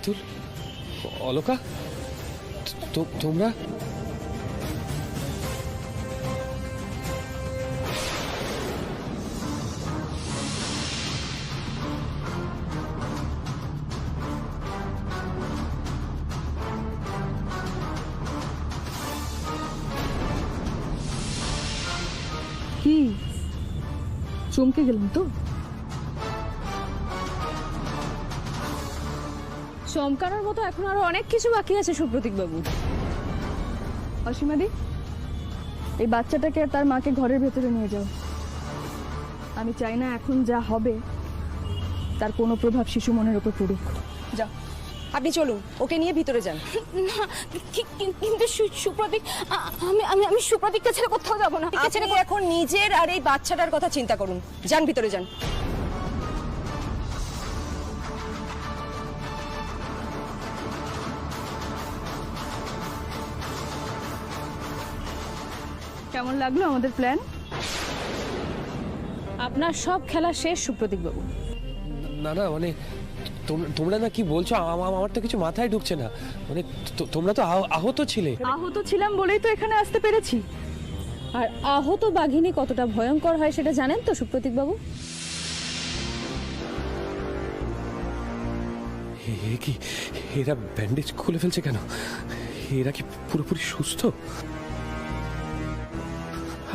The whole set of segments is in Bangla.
মিতুল, অলকা, তোমরা? কি চমকে গেলাম তো? চমকানোর মতো এখন আরো অনেক কিছু বাকি আছে সুপ্রতীক বাবু। অসীমাদি, এই বাচ্চাটাকে আর তার মাকে ঘরের ভেতরে নিয়ে যাও। আমি চাই না এখন যা হবে তার কোনো প্রভাব শিশু মনের উপর পড়ুক। যাও। আপনি চলুন, ওকে নিয়ে ভিতরে যান। না, কিন্তু সুপ্রতীক, আমি সুপ্রতীককে ছেড়ে কোথাও যাবো না। আপনি এখন নিজের আর এই বাচ্চাটার কথা চিন্তা করুন। যান, ভিতরে যান। কেমন লাগলো আমাদের প্ল্যান? আপনার সব খেলা শেষ সুপ্রতীক বাবু। না না, মানে তোমরা না কি বলছো, আমার তো কিছু মাথায় ঢুকছে না। মানে তোমরা তো আহত ছিলে। আহত ছিলাম বলেই তো এখানে আসতে পেরেছি। আর আহত বাঘিনী কতটা ভয়ঙ্কর হয় সেটা জানেন তো সুপ্রতীক বাবু? কি এরা ব্যান্ডেজ খুলে ফেলছে কেন? এরা কি পুরোপুরি সুস্থ?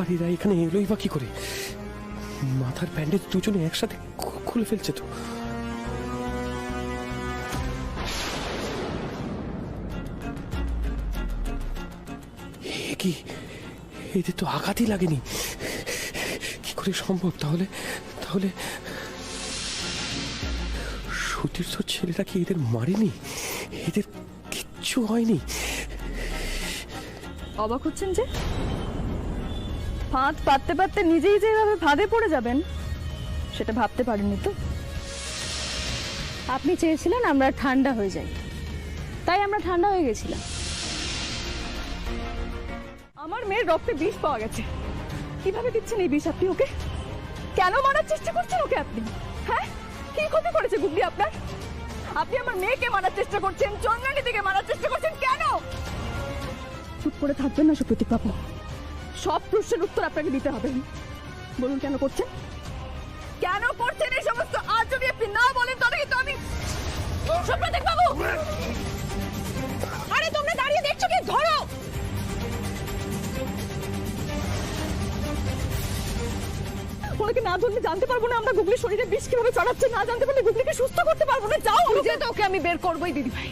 আর এরা এখানে এলোই বা কি করে? মাথার ব্যান্ডেজ দুজনে একসাথে খুলে ফেলছে তো। কি এদের তো আঘাতই লাগেনি, কি করে সম্ভব? তাহলে সতীর্থ ছেলেরা কি এদের মারেনি? এদের কিচ্ছু হয়নি? অবাক হচ্ছেন যে? ফাঁদ পাততে পাততে নিজেই যে এভাবে ফাঁদে পড়ে যাবেন সেটা ভাবতে পারেননি তো। আপনি চেয়েছিলেন আমরা ঠান্ডা হয়ে যাই, তাই আমরা ঠান্ডা হয়ে গেছিলাম। আমার মেয়ের রক্তে বিষ পাওয়া গেছে। কিভাবে দিচ্ছেন এই বিষ আপনি ওকে? কেন মারার চেষ্টা করছেন ওকে আপনি? হ্যাঁ, কি ক্ষতি করেছে গুগলি আপনার? আপনি আমার মেয়েকে মারার চেষ্টা করছেন, চন্দ্রানী দিকে মারার চেষ্টা করছেন, কেন? চুপ করে থাকবেন না সুপ্রতীক বাবু, সব প্রশ্নের উত্তর আপনাকে দিতে হবে। বলুন কেন করছেন? কেন করছেন এই সমস্ত? আজ যদি আপনি না বলেন তবে কিন্তু আমি... সুপ্রতীক বাবু, আরে তোমরা দাঁড়িয়ে দেখছো কি? ধরো। ওনাকে না ধরলে জানতে পারবো না আমরা গুগলির শরীরে বিষ কিভাবে চড়াচ্ছে। না জানতে পারলে গুগলিকে সুস্থ করতে পারবো না। যাও, যেহেতু ওকে আমি বের করবোই দিদি ভাই।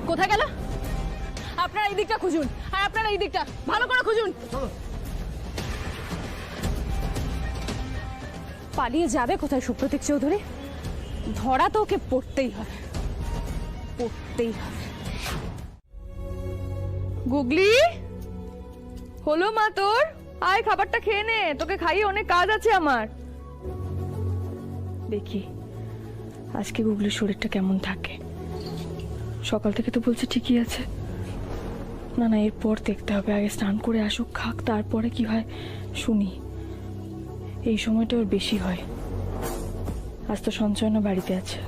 কোথায় গেল? আপনারা এই দিকটা খুঁজুন, আর আপনারা এই দিকটা ভালো করে খুঁজুন। পালিয়ে যাবে কোথায় সুপ্রতীক চৌধুরী? ধরা তো ওকে পড়তেই হবে, পড়তেই হবে। গুগলি, হলো মা তোর? আয় খাবারটা খেয়ে নে, তোকে খাইয়ে অনেক কাজ আছে আমার। দেখি আজকে গুগলির শরীরটা কেমন থাকে। সকাল থেকে তো বলছে ঠিকই আছে। না না, এরপর দেখতে হবে। আগে স্নান করে আসুক, খাক, তারপরে কি হয় শুনি। এই সময়টা ওর বেশি হয়। আজ তো সঞ্চয়না বাড়িতে আছে,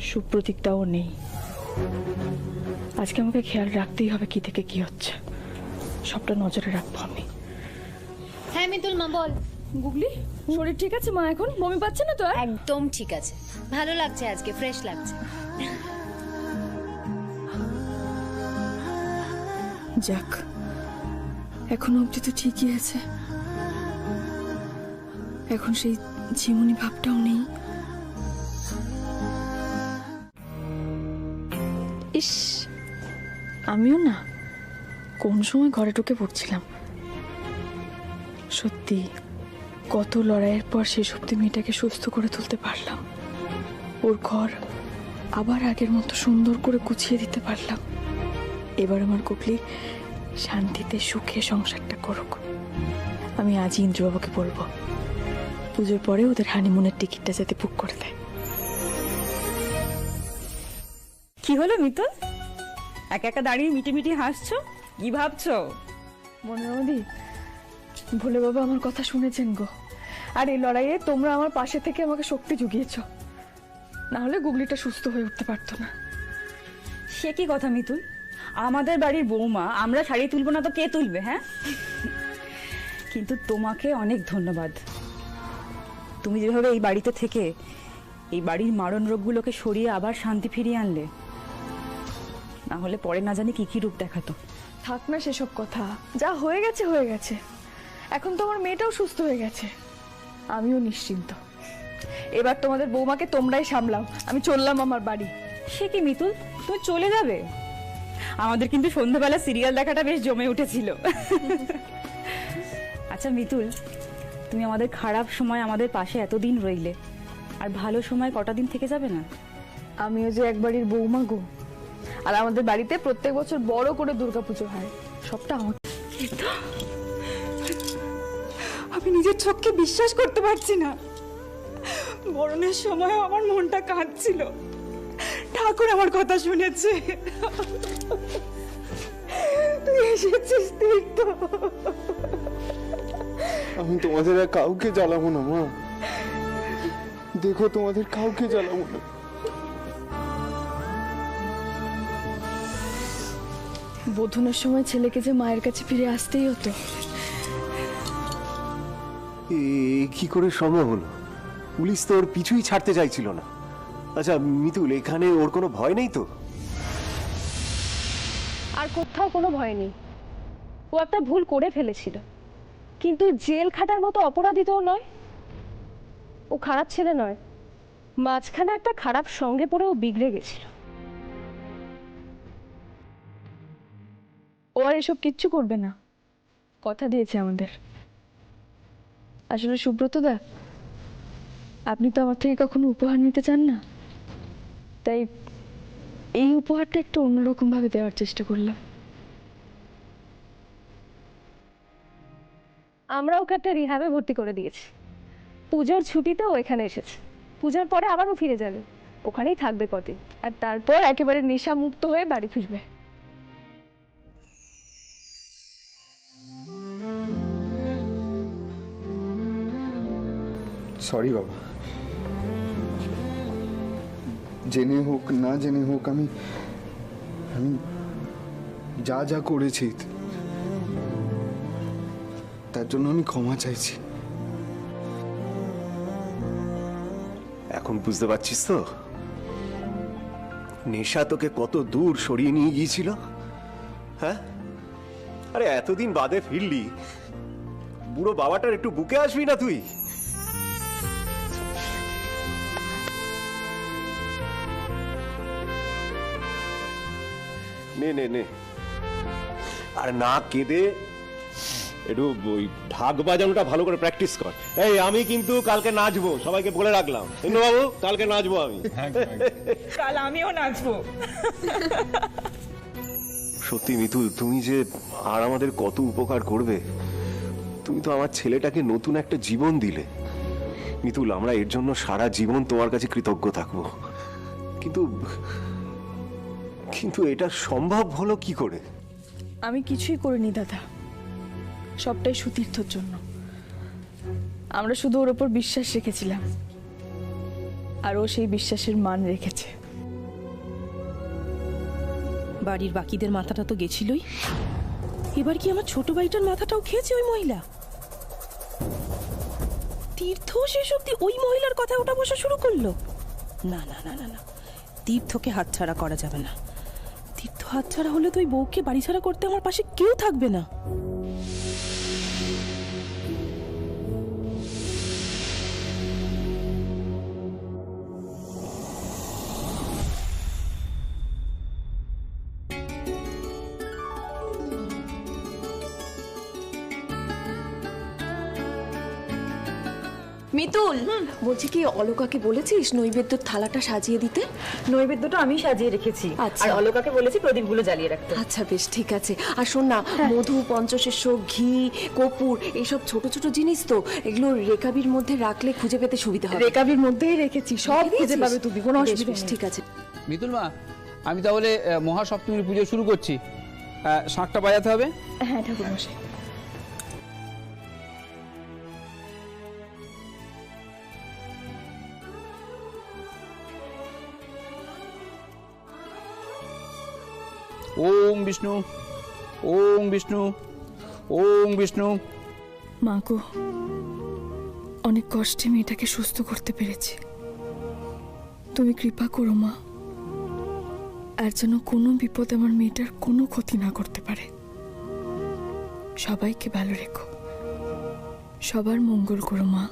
সুপ্রতীকটাও নেই। আজকে আমাকে খেয়াল রাখতেই হবে কি থেকে কি হচ্ছে, সবটা নজরে রাখবো আমি। হ্যাঁ মিতুল মা, বল। গুগলি, শরীর ঠিক আছে মা? এখন বমি পাচ্ছে না তো আর? একদম ঠিক আছে, ভালো লাগছে, আজকে ফ্রেশ লাগছে। যাক, এখনো অব্দি তো ঠিকই আছে। এখন সেই ঝিমুনি ভাবটাও নেই। ইস, আমিও না কোন সময় ঘরে ঢুকে পড়ছিলাম। সত্যি কত লড়াইয়ের পর শেষ অব্দি মেয়েটাকে সুস্থ করে তুলতে পারলাম। ওর ঘর আবার আগের মতো সুন্দর করে গুছিয়ে দিতে পারলাম। এবার আমার গুগলি শান্তিতে সুখে সংসারটা করুক। আমি আজই ইন্দ্রবাবুকে বলবো পুজোর পরে ওদের হানিমুনের টিকিটটা যাতে বুক করে দেয়। কি হলো মিতুল, একা একা দাঁড়িয়ে মিটি মিটি হাসছো? কি ভাবছো? মনোরমদি, ভোলে বাবা আমার কথা শুনেছেন গো, আর এই লড়াইয়ে তোমরা আমার পাশে থেকে আমাকে শক্তি জুগিয়েছ, না হলে গুগলিটা সুস্থ হয়ে উঠতে পারতো না। সে কি কথা মিতুল, আমাদের বাড়ির বৌমা, আমরা শাড়ি তুলবো না তো কে তুলবে? হ্যাঁ, কিন্তু তোমাকে অনেক ধন্যবাদ। তুমি যেভাবে এই বাড়িতে থেকে এই বাড়ির মারণ রোগগুলোকে সরিয়ে আবার শান্তি ফিরিয়ে আনলে, না হলে পরে না জানি কি কি রূপ দেখাতো। থাক না সেসব কথা, যা হয়ে গেছে হয়ে গেছে। এখন তো আমার মেয়েটাও সুস্থ হয়ে গেছে, আমিও নিশ্চিন্ত। এবার তোমাদের বৌমাকে তোমরাই সামলাও, আমি চললাম আমার বাড়ি। সে কি মিতুল, তুমি চলে যাবে? আমাদের কিন্তু সন্ধ্যাবেলা সিরিয়াল দেখাটা বেশ জমে উঠেছিল। আচ্ছা মিতুল, তুমি আমাদের খারাপ সময় আমাদের পাশে এতদিন রইলে, আর ভালো সময় কটা দিন থেকে যাবে না? আমিও যে এক বাড়ির বৌমা গো, আর আমাদের বাড়িতে প্রত্যেক বছর বড় করে দুর্গাপুজো হয়, সবটা আমার। আমি নিজের চোখকে বিশ্বাস করতে পারছি না। মরণের সময় আমার মনটা কাঁদছিল, ঠাকুর আমার কথা শুনেছে। তুই এসেছিস তীর্থ। আমি তোমাদের আর কাউকে জ্বালাবো না মা, দেখো তোমাদের কাউকে জ্বালাবো না। বোধনের সময় ছেলেকে যে মায়ের কাছে ফিরে আসতেই হতো। কি করে সম্ভব হলো? পুলিশ তো ওর পিছুই ছাড়তে চাইছিল না। আচ্ছা মিতুল, এখানে ওর কোনো ভয় নেই তো? আর কোথাও কোনো ভয় নেই। ও একটা ভুল করে ফেলেছিল, কিন্তু জেল খাটার মতো অপরাধী তো নয়। ও খারাপ ছেলে নয়, মাঝখানে একটা খারাপ সঙ্গে পড়ে ও বিগড়ে গেছিল। ও আর এসব কিচ্ছু করবে না, কথা দিয়েছে আমাদের। আসলে সুব্রত দা, আপনি তো আমার থেকে কখনো উপহার নিতে চান না, তাই এই উপহারটা একটু অন্যরকম ভাবে দেওয়ার চেষ্টা করলাম। আমরা ওকে একটা রিহ্যাবে ভর্তি করে দিয়েছি। পুজোর ছুটিতে ও এখানে এসেছে, পূজার পরে আবারও ফিরে যাবে, ওখানেই থাকবে কদিন, আর তারপর একেবারে নেশা মুক্ত হয়ে বাড়ি ফিরবে। সরি বাবা, জেনে হোক না জেনে হোক আমি যা যা করেছি তার জন্য আমি ক্ষমা চাইছি। এখন বুঝতে পারছিস তো নেশা তোকে কত দূর সরিয়ে নিয়ে গিয়েছিল? হ্যাঁ, আরে এতদিন বাদে ফিরলি, বুড়ো বাবাটার একটু বুকে আসবি না তুই? নে নে নে, আর না কেঁদে একটু ওই ঢাক বাজানোটা ভালো করে প্র্যাকটিস কর। এই আমি কিন্তু কালকে নাচবো, সবাইকে বলে রাখলাম। বাবু, কালকে নাচবো আমি। কাল আমিও নাচবো। সত্যি মিতুল, তুমি যে আর আমাদের কত উপকার করবে। তুমি তো আমার ছেলেটাকে নতুন একটা জীবন দিলে। মিতুল, আমরা এর জন্য সারা জীবন তোমার কাছে কৃতজ্ঞ থাকবো। কিন্তু কিন্তু এটা সম্ভব হলো কি করে? আমি কিছুই করিনি দাদা, সবটাই সুতীর্থর জন্য। আমরা শুধু ওর ওপর বিশ্বাস রেখেছিলাম, আর ও সেই বিশ্বাসের মান রেখেছে। বাড়ির বাকিদের মাথাটা তো গেছিলই, এবার কি আমার ছোট ভাইটার মাথাটাও খেয়েছে ওই মহিলা? তীর্থ শেষ অব্দি ওই মহিলার কথা ওটা বসা শুরু করলো। না না না না না, তীর্থকে হাতছাড়া করা যাবে না। তীর্থ হাতছাড়া হলে তো ওই বউকে বাড়ি ছাড়া করতে আমার পাশে কেউ থাকবে না। মিতুল, বলছি কি অলকাকে বলেছিস নৈবেদ্যর থালাটা সাজিয়ে দিতে? নৈবেদ্যটা আমি সাজিয়ে রেখেছি, আচ্ছা। আর অলকাকে বলেছি প্রদীপগুলো জ্বালিয়ে রাখতে। আচ্ছা বেশ, ঠিক আছে। আর শোন না, মধু, পঞ্চশস্য, ঘি, কর্পূর, এইসব ছোট ছোট জিনিস তো, এগুলো রেকাবির মধ্যে রাখলে খুঁজে পেতে সুবিধা হবে। রেকাবির মধ্যেই রেখেছি, সব খুঁজে পাবে তুমি, কোনো বেশ, অসুবিধা বেশ, নেই। ঠিক আছে। মিতুল মা, আমি তাহলে মহাসপ্তমীর পুজো শুরু করছি। শাঁখটা বাজাতে হবে। হ্যাঁ ঠাকুর মশাই। ওম বিষ্ণু, ওম বিষ্ণু, ওম বিষ্ণু। মা গো, অনেক কষ্টে মেয়েটাকে সুস্থ করতে পেরেছি। তুমি কৃপা করো মা, আর যেন কোনো বিপদ আমার মেয়েটার কোনো ক্ষতি না করতে পারে। সবাইকে ভালো রেখো, সবার মঙ্গল করো মা।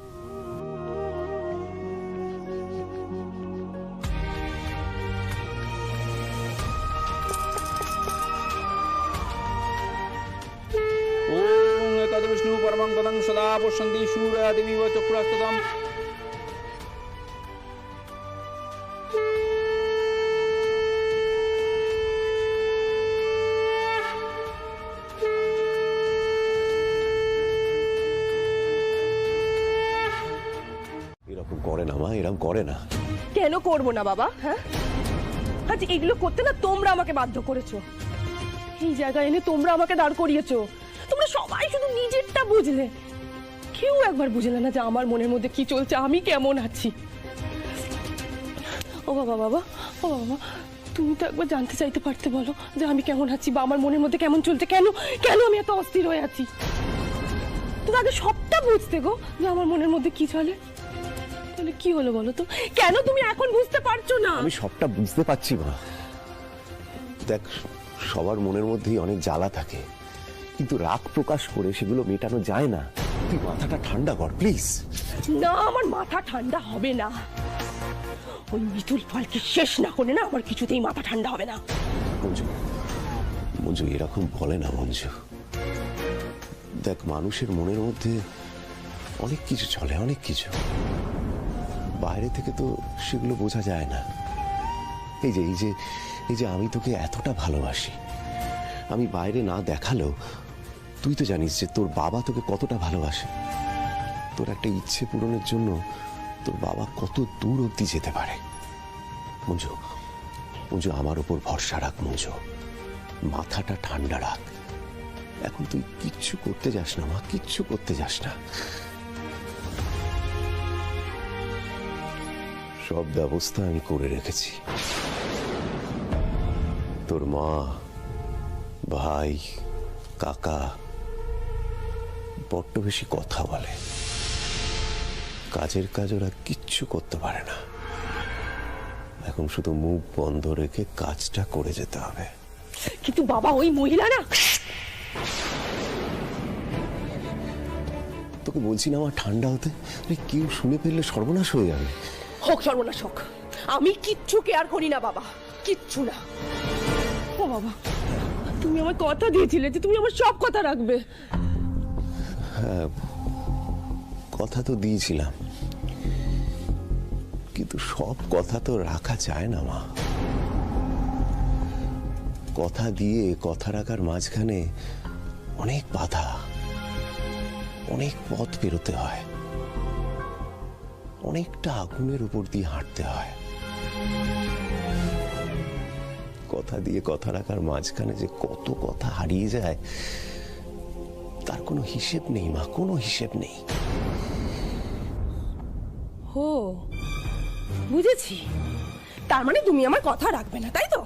ওম তদ বিষ্ণু পরমং পদং সদা পশ্যন্তি শূরা দেবী চক্ষুরাস্ততম। এরকম করে না মা, এরকম করে না। কেন করবো না বাবা? হ্যাঁ, আজ এগুলো করতে না তোমরা আমাকে বাধ্য করেছো। এই জায়গায় এনে তোমরা আমাকে দাঁড় করিয়েছো। তোমরা সবাই শুধু নিজেরটা বুঝলে, কেউ একবার বুঝলে না যে আমার মনের মধ্যে কি চলছে, আমি কেমন আছি। ও বাবা, বাবা, ও বাবা, তুমি তো একবার জানতে চাইতে পারতে বলো যে আমি কেমন আছি বা আমার মনের মধ্যে কেমন চলছে, কেন কেন আমি এত অস্থির হয়ে আছি। তো আগে সবটা বুঝতে গো যে আমার মনের মধ্যে কি চলে। তাহলে কি হলো বলো তো, কেন তুমি এখন বুঝতে পারছো না? আমি সবটা বুঝতে পারছি মা। দেখ, সবার মনের মধ্যেই অনেক জ্বালা থাকে, কিন্তু রাগ প্রকাশ করে সেগুলো মেটানো যায় না। তুই মাথাটা ঠান্ডা কর প্লিজ। না, আমার মাথা ঠান্ডা হবে না। ওই মিতুল ফলকে শেষ না করে না আমার কিছুতেই মাথা ঠান্ডা হবে না। মঞ্জু, মঞ্জু এরকম বলে না মঞ্জু। দেখ, মানুষের মনের মধ্যে অনেক কিছু চলে, অনেক কিছু। বাইরে থেকে তো সেগুলো বোঝা যায় না। এই যে এই যে এই যে আমি তোকে এতটা ভালোবাসি, আমি বাইরে না দেখালেও তুই তো জানিস যে তোর বাবা তোকে কতটা ভালোবাসে। তোর একটা ইচ্ছে পূরণের জন্য তোর বাবা কত দূর অবধি যেতে পারে। মঞ্জু, মঞ্জু আমার উপর ভরসা রাখ মঞ্জু, মাথাটা ঠান্ডা রাখ। এখন তুই কিচ্ছু করতে যাস না মা, কিচ্ছু করতে যাস না। সব ব্যবস্থা আমি করে রেখেছি। তোর মা, ভাই, কাকা বড্ড বেশি কথা বলে, কাজের কাজ ওরা কিচ্ছু করতে পারে না। এখন শুধু মুখ বন্ধ রেখে কাজটা করে যেতে হবে। কিন্তু বাবা, ওই মহিলা না, তোকে বলছি না আমার ঠান্ডা হতে, কেউ শুনে ফেললে সর্বনাশ হয়ে যাবে। হোক সর্বনাশ হোক, আমি কিচ্ছু কেয়ার করি না বাবা, কিচ্ছু না। ও বাবা, তুমি আমার কথা দিয়েছিলে যে তুমি আমার সব কথা রাখবে। হ্যাঁ, কথা তো দিয়েছিলাম, কিন্তু সব কথা তো রাখা যায় না মা। কথা দিয়ে কথা রাখার মাঝখানে অনেক বাধা, অনেক পথ পেরোতে হয়, অনেকটা আগুনের উপর দিয়ে হাঁটতে হয়। কথা দিয়ে কথা রাখার মাঝখানে যে কত কথা হারিয়ে যায় তার কোনো হিসেব নেই মা, কোনো হিসেব নেই। ও বুঝেছি, তার মানে তুমি আমার কথা রাখবে না, তাই তো?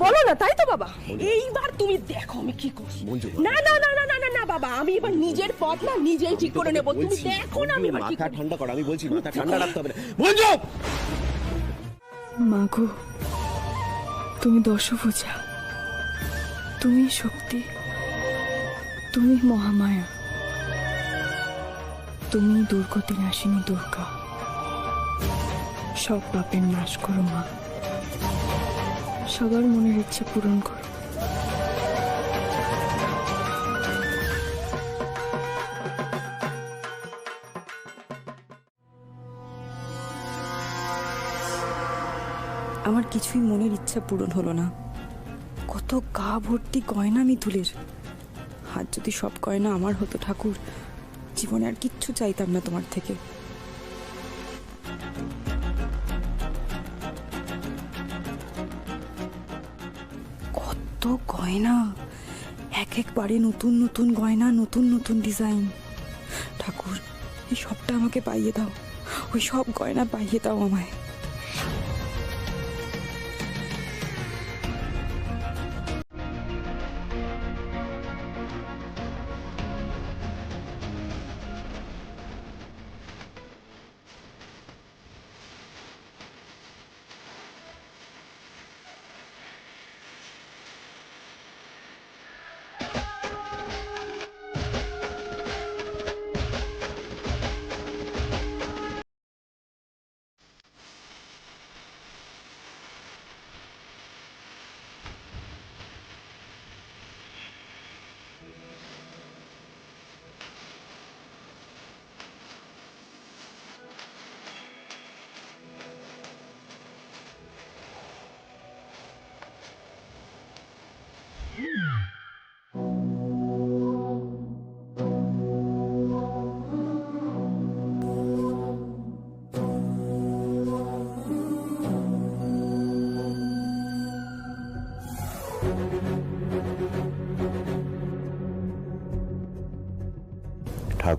বলো না, তাই তো বাবা? এইবার তুমি দেখো আমি কি করি। না না না না না না না বাবা, আমি এবার নিজের পথ না নিজেই ঠিক করে নেব। তুমি দেখো না আমি এবার কি মাথা করি। ঠান্ডা কর, আমি বলছি মাথা ঠান্ডা রাখতে হবে না। মঞ্জু, মা গো, তুমি দশভুজা, তুমি শক্তি, তুমি মহামায়া, তুমি দুর্গতি নাশিনী দুর্গা। সব পাপের নাশ করো মা, সবার মনের ইচ্ছে পূরণ করো। আমার কিছুই মনের ইচ্ছা পূরণ হলো না। কত গা ভর্তি গয়না মিতুলের। হাত যদি সব গয়না আমার হতো ঠাকুর, জীবনে আর কিচ্ছু চাইতাম না তোমার থেকে। কত গয়না, এক একবারে নতুন নতুন গয়না, নতুন নতুন ডিজাইন। ঠাকুর, এই সবটা আমাকে পাইয়ে দাও, ওই সব গয়না পাইয়ে দাও আমায়।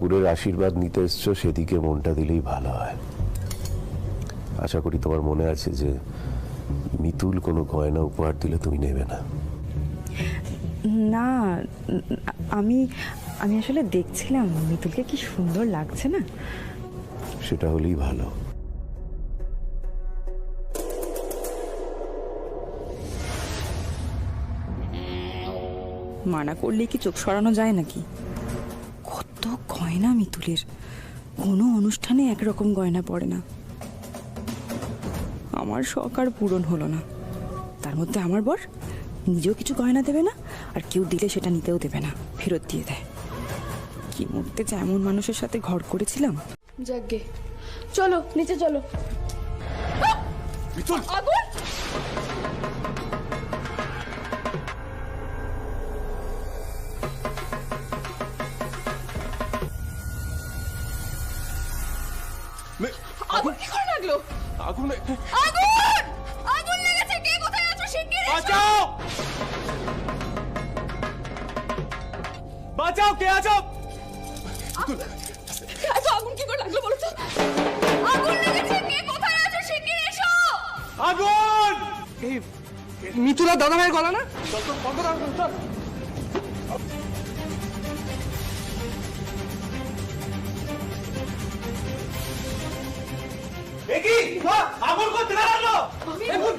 ঠাকুরের আশীর্বাদ নিতে এসছো, সেদিকে মনটা দিলেই ভালো হয়। আশা করি তোমার মনে আছে যে মিতুল কোনো গয়না উপহার দিলে তুমি নেবে না। না, আমি আমি আসলে দেখছিলাম মিতুলকে কি সুন্দর লাগছে না। সেটা হলেই ভালো। মানা করলে কি চোখ সরানো যায় নাকি? কত গয়না মিতুলের, কোনো অনুষ্ঠানে একরকম গয়না পড়ে না। আমার শখ আর পূরণ হলো না। তার মধ্যে আমার বর নিজেও কিছু গয়না দেবে না, আর কেউ দিলে সেটা নিতেও দেবে না, ফেরত দিয়ে দেয়। কি মুহূর্তে যে এমন মানুষের সাথে ঘর করেছিলাম। যাকগে, চলো নিচে চলো। আগুন! আগুন কি করে লাগলো? আগুন আগুন! আগুন লেগেছে! কে কোথায় আছো? শিগগির এসো! বাঁচাও! বাঁচাও, কে আছো? এত আগুন কি করে লাগলো বলো তো? আগুন লেগেছে! কে কোথায় আছো? শিগগির এসো! আগুন! এই মিতুলা দাদা ভাইয়ের গলা না? আগুন করতে লাগলো!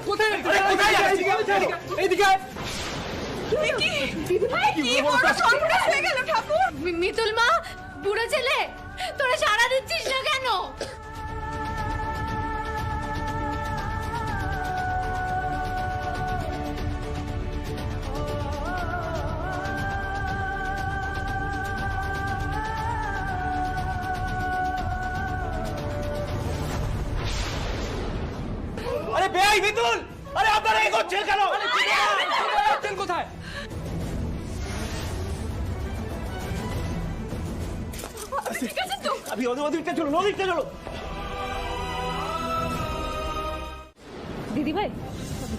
কোথায় এইদিকে কি বড় সর্বনাশ হয়ে গেল ঠাকুর! মিতুল মা, বুড়ো ছেলে, তোরা সাড়া দিচ্ছিস না কেন? আরে বেআই মিতুল! আরে আপনারা এই করছেন কেন? কোথায়? ঠিক আছে তো? আমি ওদিকটা চলো, ওদিকটা চলো। দিদি ভাই,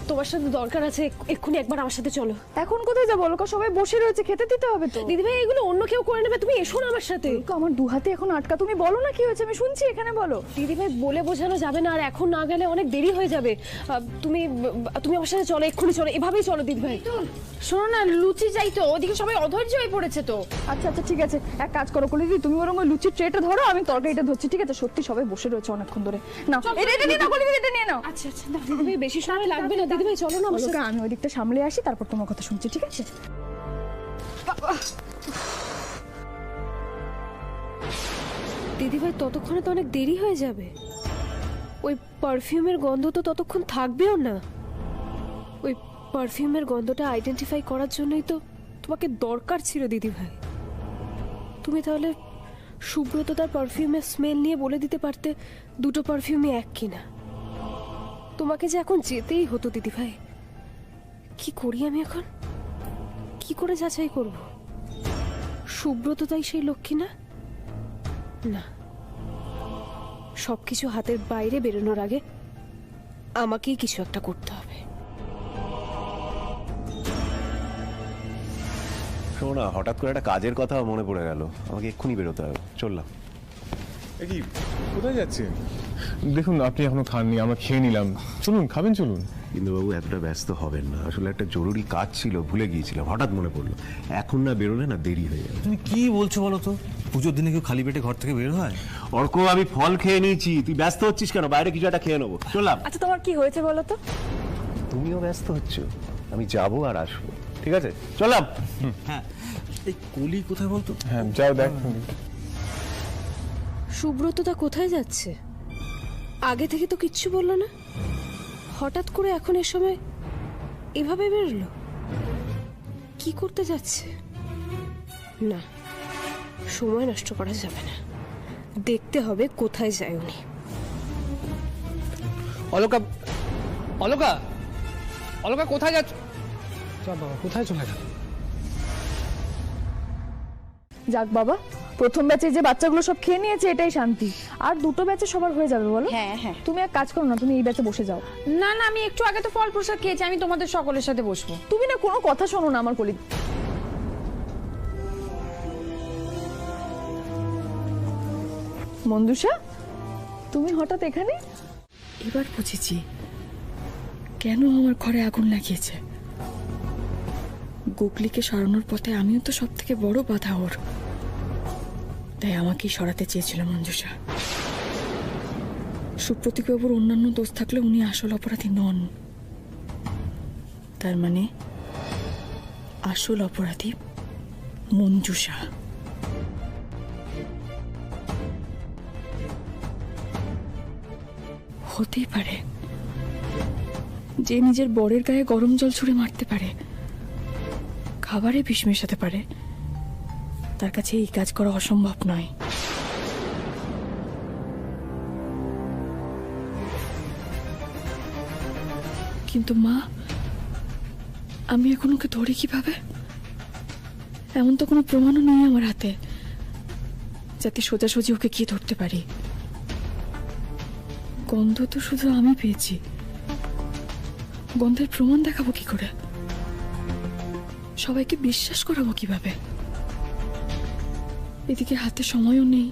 তোমার সাথে দরকার আছে, এক্ষুনি একবার আমার সাথে চলো। এখন কোথায় যাবো? লোকা সবাই বসে রয়েছে, খেতে দিতে হবে তো। দিদি ভাই, এগুলো অন্য কেউ করে নেবে, তুমি এসো না আমার সাথে। আমার দু হাতে এখন আটকা। তুমি বলো না কি হয়েছে, আমি শুনছি, এখানে বলো। দিদি ভাই, বলে বোঝানো যাবে না, আর এখন না গেলে অনেক দেরি হয়ে যাবে। তুমি তুমি আমার সাথে চলো, এক্ষুনি চলো, এভাবেই চলো দিদি ভাই। শোনো না, লুচি চাই তো, ওদিকে সবাই অধৈর্য হয়ে পড়েছে তো। আচ্ছা আচ্ছা ঠিক আছে, এক কাজ করো কলিদি, তুমি বরং ওই লুচির ট্রেটা ধরো, আমি তরকারিটা ধরছি, ঠিক আছে? সত্যি সবাই বসে রয়েছে অনেকক্ষণ ধরে। নাও এটা নিয়ে নাও কলিদি, এটা নিয়ে নাও। আচ্ছা আচ্ছা, না দিদি ভাই, বেশি সময় লাগবে না। দিদি ভাই চলো না আমার সাথে। আমি ওই দিকটা সামলে আসি, তারপর তোমার কথা শুনছি, ঠিক আছে? দিদি ভাই, ততক্ষণে তো অনেক দেরি হয়ে যাবে। ওই পারফিউমের গন্ধ তো ততক্ষণ থাকবেও না। ওই পারফিউমের গন্ধটা আইডেন্টিফাই করার জন্যই তো তোমাকে দরকার ছিল দিদি ভাই। তুমি তাহলে সুব্রত তার পারফিউমের স্মেল নিয়ে বলে দিতে পারতে দুটো পারফিউমই এক কিনা। তোমাকে যে এখন যেতেই হতো দিদি ভাই। কি করি আমি এখন? কি করে যাচাই করব সুব্রত তাই সেই লক্ষ্মী না? না, সবকিছু হাতের বাইরে বেরোনোর আগে আমাকেই কিছু একটা করতে হবে। শোনো না, হঠাৎ করে একটা কাজের কথা মনে পড়ে গেল, আমাকে এক্ষুনি বেরোতে হবে। চললাম। কি কোথায় যাচ্ছেন? দেখুন, আপনি এখনো খাননি, আমরা খেয়ে নিলাম। চলুন, খাবেন চলুন। কিন্তু বাবু এতটা ব্যস্ত হবেন না, আসলে একটা জরুরি কাজ ছিল, ভুলে গিয়েছিলাম, হঠাৎ মনে পড়লো। এখন না বেরোলে না দেরি হয়ে যাবে। তুমি কি বলছো বলো তো? পুজোর দিনে কেউ খালি পেটে ঘর থেকে বের হয়? অর্ক, আমি ফল খেয়ে নিয়েছি, তুই ব্যস্ত হচ্ছিস কেন? বাইরে কিছু একটা খেয়ে নেবো। চললাম। আচ্ছা তোমার কি হয়েছে বলো তো? তুমিও ব্যস্ত হচ্ছ, আমি যাবো আর আসবো, ঠিক আছে? চললাম। হ্যাঁ, এই কলি কোথায় বলতো? হ্যাঁ, যাও দেখ। সুব্রতটা কোথায় যাচ্ছে? আগে থেকে তো কিচ্ছু বললো না, হঠাৎ করে এখন এর সময় এভাবে বেরোলো। কি করতে যাচ্ছে? না, সময় নষ্ট করা যাবে না, দেখতে হবে কোথায় যায় উনি। অলকা, অলকা, অলকা কোথায় যাচ্ছ? বাবা, কোথায় চলে গেল? যাক বাবা, প্রথম ব্যাচে যে বাচ্চাগুলো সব খেয়ে নিয়েছে, এটাই শান্তি। আর দুটো ব্যাচে সবার হয়ে যাবে বলো? হ্যাঁ হ্যাঁ। তুমি এক কাজ করো না, তুমি এই ব্যাচে বসে যাও। না না, আমি একটু আগে তো ফল প্রসাদ খেয়েছি, আমি তোমাদের সকলের সাথে বসবো। তুমি না কোনো কথা শোনো না আমার কলি। মঞ্জুষা, তুমি হঠাৎ এখানে? এবার বুঝেছি কেন আমার ঘরে আগুন লাগিয়েছে। গুগলিকে সরানোর পথে আমিও তো সব থেকে বড় বাধা ওর, তাই আমাকেই সরাতে চেয়েছিল মঞ্জুষা। সুপ্রতীকবাবুর অন্যান্য দোষ থাকলে উনি আসল অপরাধী নন, তার মানে আসল অপরাধী মঞ্জুষা। হতেই পারে যে নিজের বরের গায়ে গরম জল ছুঁড়ে মারতে পারে, খাবারে বিষ মেশাতে পারে, তার কাছে এই কাজ করা অসম্ভব নয়। কিন্তু মা, আমি এখন ওকে ধরি কিভাবে? এমন তো কোনো প্রমাণও নেই আমার হাতে যাতে সোজাসুজি ওকে গিয়ে ধরতে পারি। গন্ধ তো শুধু আমি পেয়েছি, গন্ধের প্রমাণ দেখাবো কি করে? সবাইকে বিশ্বাস করাবো কিভাবে? এদিকে হাতে সময়ও নেই,